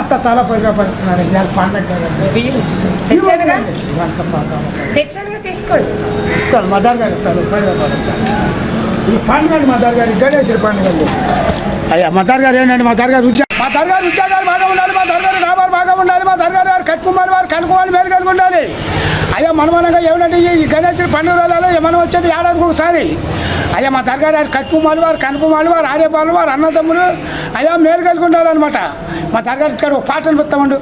అంత తలపైగా పడుతున్నారు పండగ తీసుకోండి మదర్ గారు తలపైగా పడుతున్నారు ఈ పండుగ మదర్ గారు గణేశ్వరి పండుగ అయ్యా మదర్ గారు ఏంటండి మదర్ గారు ఉద్యోగాలు బాగా ఉండాలి మా దర్గారు రాబారు బాగా ఉండాలి మా దర్గారు గారు కట్టుకుమారి వారు కనుక్కోవాలి మేలు కలిగి ఉండాలి అయ్యా మనమనగా ఏమిటంటే ఈ గణేశ్వరి పండుగ రోజులలో మనం వచ్చేది ఏడాదికి ఒకసారి అయ్యా మా దర్గారు గారు కట్టుకుమారి వారు కనుక్కోవాలి వారు ఆర్యపాలు వారు అన్నదమ్ములు అయ్యా మేలు కలిగి ఉండాలన్నమాట మా దర్గారు ఇక్కడ ఒక పాటలు పెడతామండు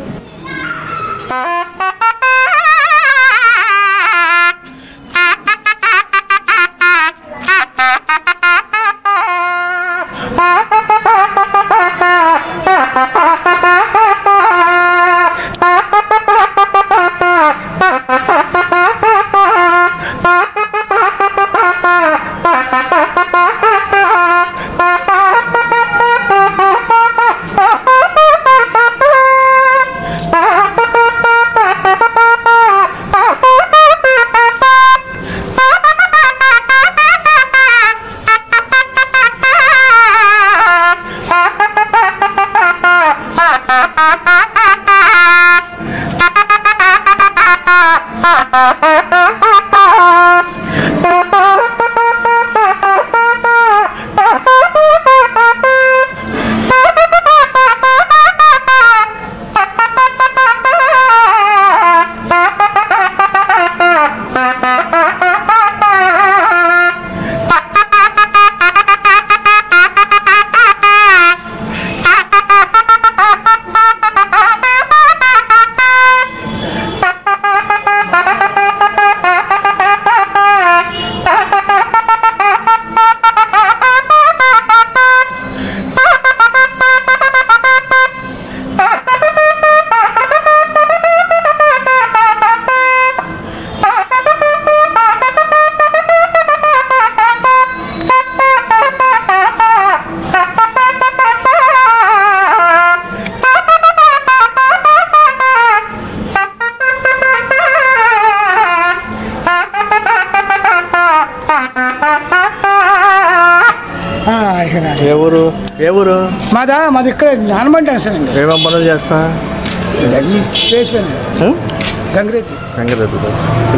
ఎవరు మాది ఇక్కడ హనుమంట్ జంక్షన్ అండి ఏమేం పనులు చేస్తా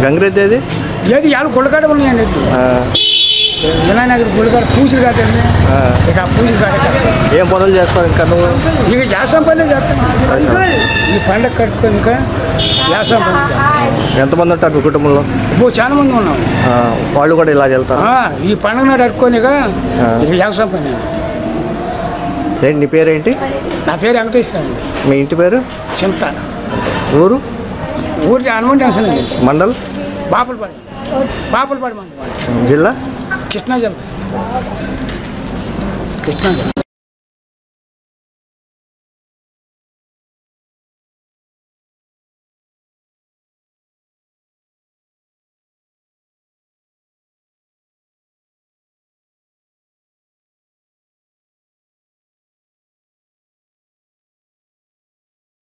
గంగిరెద్ది ఏది ఏది గుళ్ళకాడ ఉన్నాయండి వినాయనగర్ గుళ్ళకాడ పూజలు కాదండి ఇక పూజలు కాడ ఏం పనులు చేస్తావు ఇంకా నువ్వు ఇక వ్యాసం పనులు చేస్తాను ఈ పండగ కట్టుకొని ఇంకా వ్యాసం పనులు ఎంతమంది ఉంటారు కుటుంబంలో చాలా మంది ఉన్నాం వాళ్ళు కూడా ఇలా వెళ్తారు ఈ పండుగ నాడు కట్టుకొని ఇక వ్యాసం పని ఏంటి నీ పేరేంటి నా పేరు వెంకటేశ్వర అండి మీ ఇంటి పేరు చింత ఊరు హనుమంట్ జంక్షన్ అండి మండల్ బాపులపాడు మండలం జిల్లా కృష్ణా జిల్లా